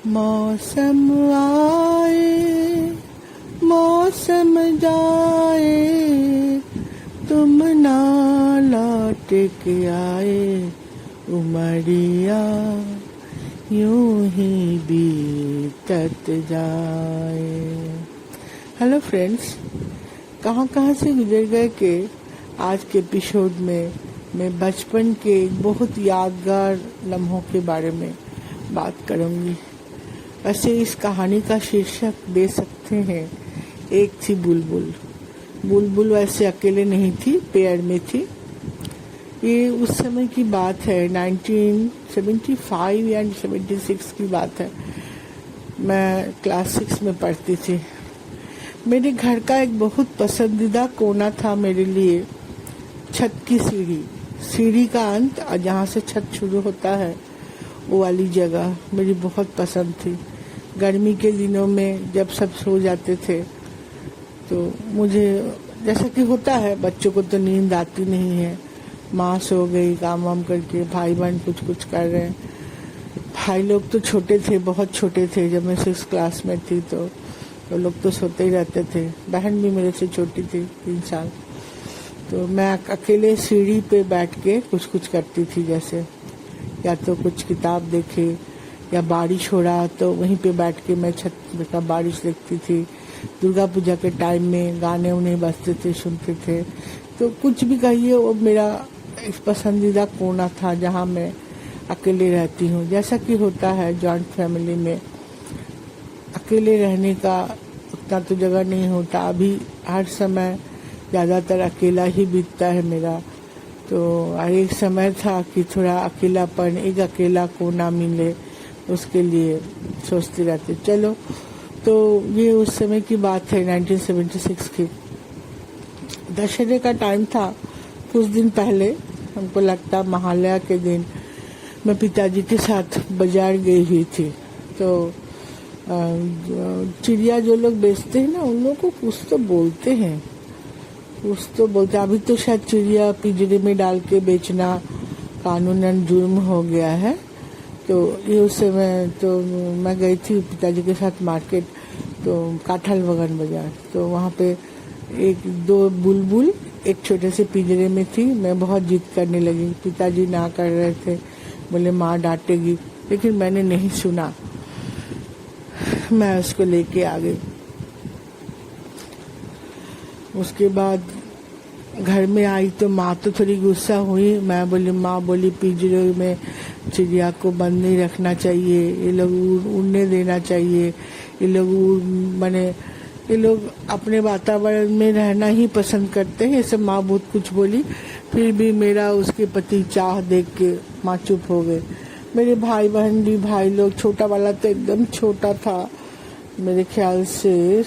मौसम आए मौसम जाए, तुम ना लौट के आए, उमरिया यूं ही बीतत जाए। हेलो फ्रेंड्स, कहाँ कहाँ से गुजर गए कि आज के एपिसोड में मैं बचपन के बहुत यादगार लम्हों के बारे में बात करूंगी। वैसे इस कहानी का शीर्षक दे सकते हैं एक थी बुलबुल। बुलबुल वैसे अकेले नहीं थी, पेड़ में थी। ये उस समय की बात है, 1975 या 76 की बात है। मैं क्लास 6 में पढ़ती थी। मेरे घर का एक बहुत पसंदीदा कोना था मेरे लिए, छत की सीढ़ी का अंत और जहाँ से छत शुरू होता है वो वाली जगह मेरी बहुत पसंद थी। गर्मी के दिनों में जब सब सो जाते थे तो मुझे, जैसा कि होता है बच्चों को तो नींद आती नहीं है, माँ सो गई काम वाम करके, भाई बहन कुछ कुछ कर रहे हैं। भाई लोग तो छोटे थे, बहुत छोटे थे। जब मैं 6 क्लास में थी तो लोग तो सोते ही रहते थे। बहन भी मेरे से छोटी थी, 3 साल। तो मैं अकेले सीढ़ी पे बैठ के कुछ कुछ करती थी, जैसे या तो कुछ किताब देखे या बारिश हो रहा तो वहीं पे बैठ के मैं छत का बारिश देखती थी। दुर्गा पूजा के टाइम में गाने उन्हें बजते थे, सुनते थे। तो कुछ भी कहिए, वो मेरा एक पसंदीदा कोना था जहाँ मैं अकेले रहती हूँ। जैसा कि होता है जॉइंट फैमिली में, अकेले रहने का उतना तो जगह नहीं होता। अभी हर समय ज़्यादातर अकेला ही बीतता है मेरा। तो एक समय था कि थोड़ा अकेलापन, एक अकेला कोना मिले, उसके लिए सोचती रहती। चलो, तो ये उस समय की बात है, 1976 की। दशहरे का टाइम था। कुछ दिन पहले, हमको लगता महालया के दिन, मैं पिताजी के साथ बाजार गई हुई थी। तो चिड़िया जो लोग बेचते हैं ना, उन लोगों को कुछ तो बोलते हैं। अभी तो शायद चिड़िया पिंजरे में डाल के बेचना कानूनन जुर्म हो गया है। तो ये उस समय तो मैं गई थी पिताजी के साथ मार्केट, तो काठल बगन बाजार। तो वहाँ पे 1-2 बुलबुल एक छोटे से पिंजरे में थी। मैं बहुत जिद करने लगी, पिताजी ना कर रहे थे, बोले माँ डांटेगी, लेकिन मैंने नहीं सुना। मैं उसको लेके आ गई। उसके बाद घर में आई तो माँ तो थोड़ी गुस्सा हुई। मैं बोली, माँ बोली पिंजरे में चिड़िया को बंद नहीं रखना चाहिए, ये लोग उड़ने देना चाहिए। ये लोग अपने वातावरण में रहना ही पसंद करते हैं। ऐसे माँ बहुत कुछ बोली, फिर भी मेरा उसके प्रति चाह देख के माँ चुप हो गए। मेरे भाई बहन भी, भाई लोग, छोटा वाला तो एकदम छोटा था, मेरे ख्याल से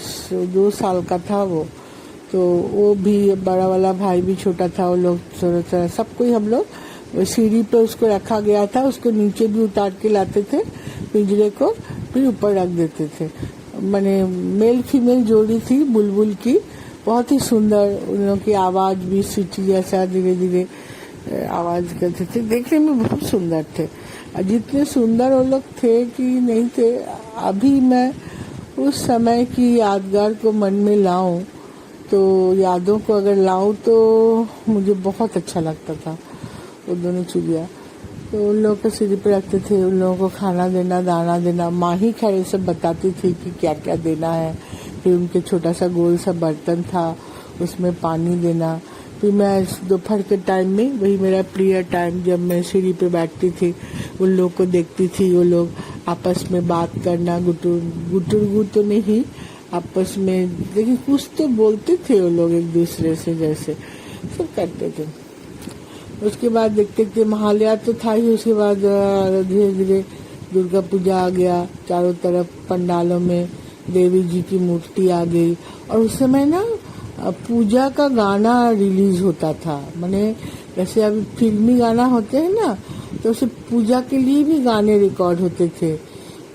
2 साल का था वो। तो वो भी, बड़ा वाला भाई भी छोटा था। वो लोग थोड़ा सबको ही, हम लोग सीढ़ी पे उसको रखा गया था। उसको नीचे भी उतार के लाते थे पिंजरे को, फिर ऊपर रख देते थे। माने मेल फीमेल जोड़ी थी बुलबुल की, बहुत ही सुंदर। उन लोगों की आवाज भी सीटी जैसा धीरे धीरे आवाज करते थे, देखने में बहुत सुंदर थे। जितने सुंदर वो लोग थे कि नहीं थे, अभी मैं उस समय की यादगार को मन में लाऊं, तो यादों को अगर लाऊं तो मुझे बहुत अच्छा लगता था। वो दोनों चिड़िया तो उन लोगों को सीढ़ी पे रखते थे, उन लोगों को खाना देना, दाना देना। माँ ही खैर सब बताती थी कि क्या क्या देना है। फिर उनके छोटा सा गोल सा बर्तन था, उसमें पानी देना। फिर मैं दोपहर के टाइम में, वही मेरा प्रिय टाइम, जब मैं सीढ़ी पे बैठती थी, उन लोग को देखती थी। वो लोग आपस में बात करना, गुटुर तो नहीं, आपस में लेकिन कुछ तो बोलते थे वो लोग एक दूसरे से, जैसे सब करते थे। उसके बाद देखते देखते महालया तो था ही। उसके बाद धीरे धीरे दुर्गा पूजा आ गया। चारों तरफ पंडालों में देवी जी की मूर्ति आ गई। और उस समय ना पूजा का गाना रिलीज होता था। माने जैसे अभी फिल्मी गाना होते हैं ना, तो उसे पूजा के लिए भी गाने रिकॉर्ड होते थे।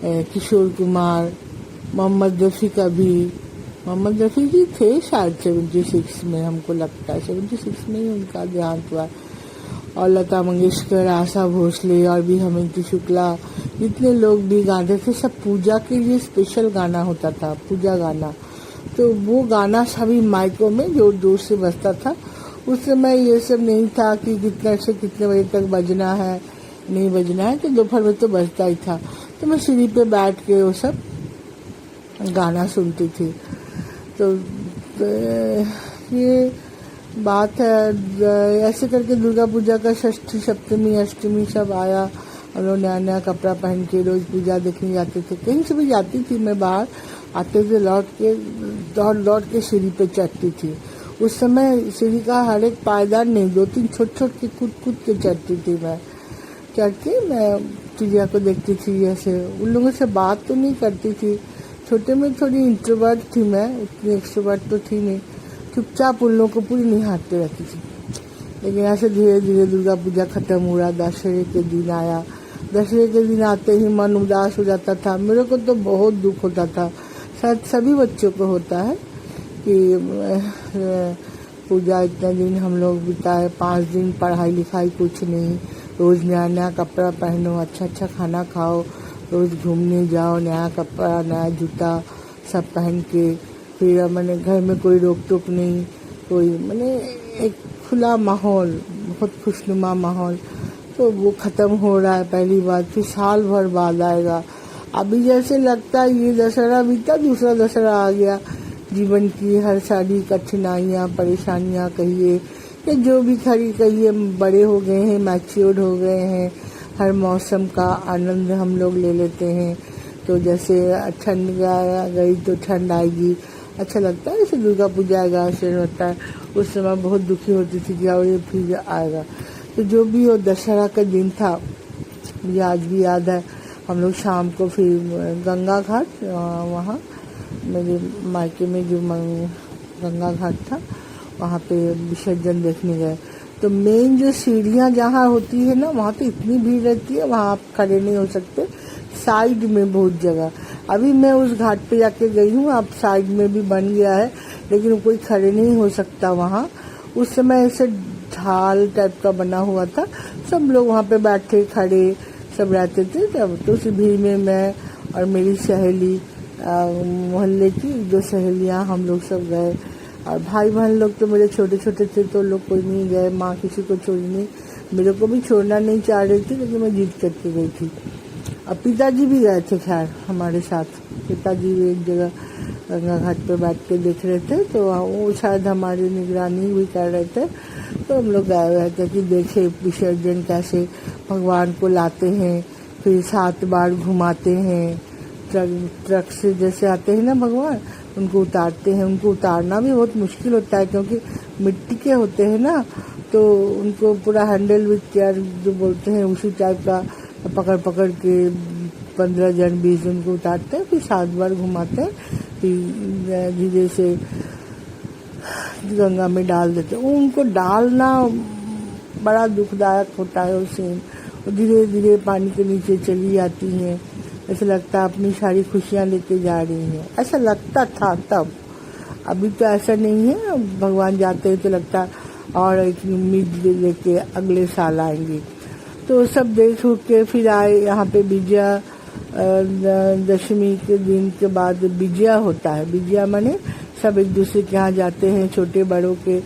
किशोर कुमार, मोहम्मद रफ़ी का भी, मोहम्मद रफ़ी जी थे शायद 76 में, हमको लगता है 76 में ही उनका देहांत हुआ। और लता मंगेशकर, आशा भोसले और भी हेमंती शुक्ला, जितने लोग भी गाते थे सब पूजा के लिए स्पेशल गाना होता था, पूजा गाना। तो वो गाना सभी माइकों में जोर जोर से बजता था। उस समय ये सब नहीं था कि कितने से कितने बजे तक बजना है, नहीं बजना है, तो दोपहर में तो बजता ही था। तो मैं सीढ़ी पे बैठ के वो सब गाना सुनती थी। तो ये बात है। ऐसे करके दुर्गा पूजा का षष्ठी, सप्तमी, अष्टमी सब आया। हम लोग नया नया कपड़ा पहन के रोज पूजा देखने जाते थे। कहीं से भी जाती थी मैं बाहर, आते थे लौट के सीढ़ी पे चढ़ती थी। उस समय सीढ़ी का हर एक पायदान नहीं, 2-3 छोट के कूद के चढ़ती थी मैं। चढ़ के मैं चिड़िया को देखती थी। ऐसे उन लोगों से बात तो नहीं करती थी। छोटे में थोड़ी इंट्रोवर्ट थी मैं, उतनी एक्सट्रोवर्ट तो थी नहीं। चुपचाप उन लोगों को पूरी निहारते रहती थी। लेकिन ऐसे धीरे धीरे दुर्गा पूजा खत्म हुआ, दशहरे के दिन आया। दशहरे के दिन आते ही मन उदास हो जाता था। मेरे को तो बहुत दुख होता था, शायद सभी बच्चों को होता है कि पूजा इतने दिन हम लोग बिताए, 5 दिन पढ़ाई लिखाई कुछ नहीं, रोज नया नया कपड़ा पहनो, अच्छा खाना खाओ, रोज घूमने जाओ, नया कपड़ा नया जूता सब पहन के, फिर मैंने घर में कोई रोक टोक नहीं, कोई मैंने एक खुला माहौल, बहुत खुशनुमा माहौल। तो वो खत्म हो रहा है पहली बार। फिर साल भर बाद आएगा। अभी जैसे लगता है ये दशहरा बीता, दूसरा दशहरा आ गया। जीवन की हर सारी कठिनाइयाँ, परेशानियाँ कहिए या जो भी खड़ी कहिए, बड़े हो गए हैं, मैच्योर्ड हो गए हैं। हर मौसम का आनंद हम लोग ले लेते हैं। तो जैसे ठंड गई तो ठंड आएगी, अच्छा लगता है। जैसे दुर्गा पूजा का आश्चर्य होता है, उस समय बहुत दुखी होती थी कि और ये फिर आएगा। तो जो भी वो दशहरा का दिन था, मुझे आज भी याद है। हम लोग शाम को फिर गंगा घाट, वहाँ मेरे मायके में जो गंगा घाट था, वहाँ पे विसर्जन देखने गए। तो मेन जो सीढ़ियाँ जहाँ होती है ना, वहाँ तो इतनी भीड़ रहती है, वहाँ आप खड़े नहीं हो सकते। साइड में बहुत जगह, अभी मैं उस घाट पे जाके गई हूँ, अब साइड में भी बन गया है, लेकिन कोई खड़े नहीं हो सकता वहाँ। उस समय ऐसे ढाल टाइप का बना हुआ था, सब लोग वहाँ पे बैठे खड़े सब रहते थे। तब तो उस भीड़ में मैं और मेरी सहेली, मोहल्ले की 2 सहेलियाँ, हम लोग सब गए। और भाई बहन लोग तो मेरे छोटे छोटे थे, तो लोग कोई नहीं गए। माँ किसी को छोड़ी नहीं, मेरे को भी छोड़ना नहीं चाह रही थी, लेकिन मैं जीत करके गई थी। अब पिताजी भी गए थे खैर हमारे साथ। पिताजी भी एक जगह गंगा घाट पे बैठ के देख रहे थे, तो वो शायद हमारी निगरानी भी कर रहे थे। तो हम लोग गए हुए थे कि देखे विसर्जन कैसे भगवान को लाते हैं, फिर 7 बार घुमाते हैं। ट्रक से जैसे आते हैं ना भगवान, उनको उतारते हैं। उनको उतारना भी बहुत मुश्किल होता है, क्योंकि मिट्टी के होते हैं ना, तो उनको पूरा हैंडल विथ केयर जो बोलते हैं, उसी टाइप का पकड़ के 15 जन 20 जन को उतारते हैं। फिर 7 बार घुमाते हैं, फिर धीरे से गंगा में डाल देते हैं। उनको डालना बड़ा दुखदायक होता है। उसे धीरे धीरे पानी के नीचे चली जाती हैं, ऐसा लगता है अपनी सारी खुशियाँ लेके जा रही हैं, ऐसा लगता था तब। अभी तो ऐसा नहीं है, भगवान जाते हैं तो लगता और एक उम्मीद लेके अगले साल आएंगे। तो सब देख के फिर आए यहाँ पे। विजया दशमी के दिन के बाद विजया होता है। विजया माने सब एक दूसरे के यहाँ जाते हैं, छोटे बड़ों के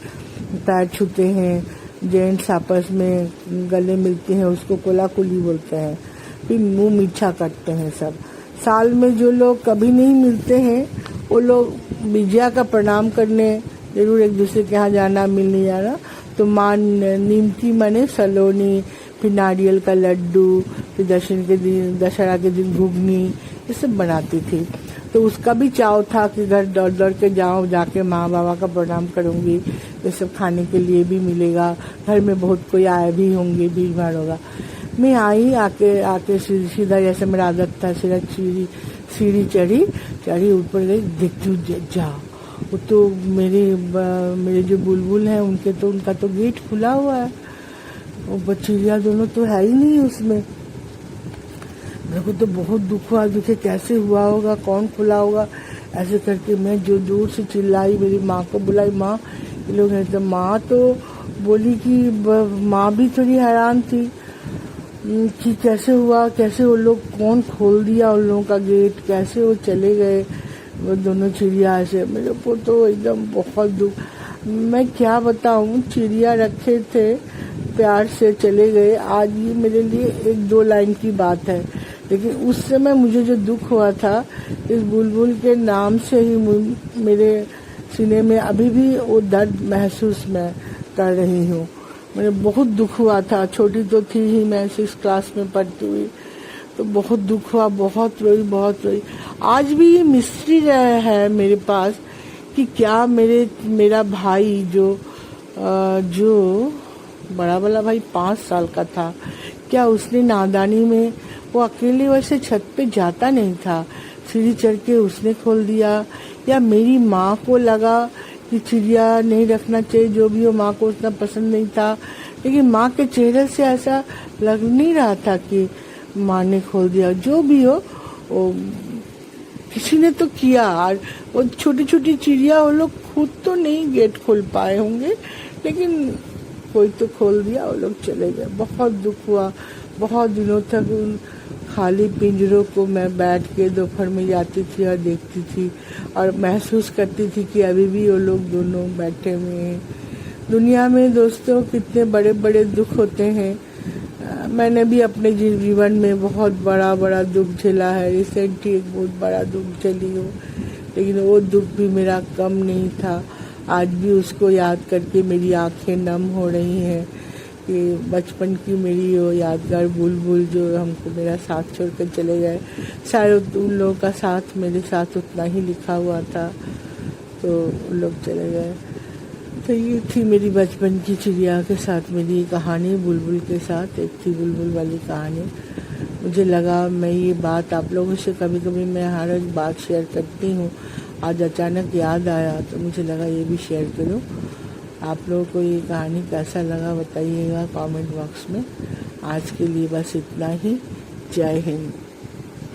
पैर छूते हैं, जेंट्स आपस में गले मिलते हैं, उसको कोलाकुली बोलते हैं। फिर मुंह मीठा करते हैं सब। साल में जो लोग कभी नहीं मिलते हैं, वो लोग विजया का प्रणाम करने जरूर एक दूसरे के यहाँ जाना, मिलने जाना। तो माँ नीमकी माने सलोनी, फिर नारियल का लड्डू, फिर दशहरा के दिन घुगनी, ये सब बनाती थी। तो उसका भी चाव था कि घर दौड़ दौड़ के जाके माँ बाबा का प्रणाम करूँगी, ये सब खाने के लिए भी मिलेगा। घर में बहुत कोई आए भी होंगे, भीड़ भाड़ होगा। मैं आई, आके सीधा जैसे मेरा आदत था, सीधा सीढ़ी चढ़ी ऊपर गई, देखती हूँ जाओ, वो तो मेरे जो बुलबुल हैं उनका तो गेट खुला हुआ है, वो चिड़िया दोनों तो है ही नहीं उसमें। मेरे को तो बहुत दुख हुआ, दुखे कैसे हुआ होगा, कौन खुला होगा। ऐसे करके मैं जो जोर से चिल्लाई, मेरी माँ को बुलाई, माँ ये लोग हैं। तो माँ तो बोली कि माँ भी थोड़ी हैरान थी कि कैसे हुआ, कैसे वो लोग, कौन खोल दिया उन लोगों का गेट, कैसे वो चले गए वो दोनों चिड़िया से। मेरे को तो एकदम बहुत दुख, मैं क्या बताऊं, चिड़िया रखे थे प्यार से चले गए। आज ये मेरे लिए एक दो लाइन की बात है, लेकिन उस समय मुझे जो दुख हुआ था, इस बुलबुल के नाम से ही मेरे सीने में अभी भी वो दर्द महसूस मैं कर रही हूँ। मुझे बहुत दुख हुआ था, छोटी तो थी ही मैं, 6 क्लास में पढ़ती हुई, तो बहुत दुख हुआ, बहुत रोई, बहुत रोई। आज भी ये मिस्ट्री है मेरे पास कि क्या मेरा भाई जो बड़ा वाला भाई 5 साल का था, क्या उसने नादानी में, वो अकेले वैसे छत पे जाता नहीं था, सीढ़ी चढ़ के उसने खोल दिया, या मेरी माँ को लगा कि चिड़िया नहीं रखना चाहिए, जो भी हो, माँ को उतना पसंद नहीं था, लेकिन माँ के चेहरे से ऐसा लग नहीं रहा था कि माँ ने खोल दिया। जो भी हो, वो किसी ने तो किया। और वो छोटी छोटी चिड़िया, वो लोग खुद तो नहीं गेट खोल पाए होंगे, लेकिन कोई तो खोल दिया, वो लोग चले गए। बहुत दुख हुआ। बहुत दिनों तक उन खाली पिंजरों को मैं बैठ के दोपहर में जाती थी और देखती थी, और महसूस करती थी कि अभी भी वो लोग दोनों बैठे हुए हैं। दुनिया में दोस्तों कितने बड़े बड़े दुख होते हैं। मैंने भी अपने जीवन में बहुत बड़ा दुख झेला है। रिसेंटली एक बहुत बड़ा दुख झेली हूँ, लेकिन वो दुख भी मेरा कम नहीं था। आज भी उसको याद करके मेरी आंखें नम हो रही हैं कि बचपन की मेरी वो यादगार बुलबुल जो हमको मेरा साथ छोड़कर चले गए। शायद उन लोगों का साथ मेरे साथ उतना ही लिखा हुआ था, तो उन लोग चले गए। तो ये थी मेरी बचपन की चिड़िया के साथ मेरी कहानी, बुलबुल के साथ एक थी बुलबुल वाली कहानी। मुझे लगा मैं ये बात आप लोगों से, कभी कभी मैं हर एक बात शेयर करती हूँ, आज अचानक याद आया तो मुझे लगा ये भी शेयर करूँ। आप लोगों को ये कहानी कैसा लगा बताइएगा कमेंट बॉक्स में। आज के लिए बस इतना ही। जय हिंद।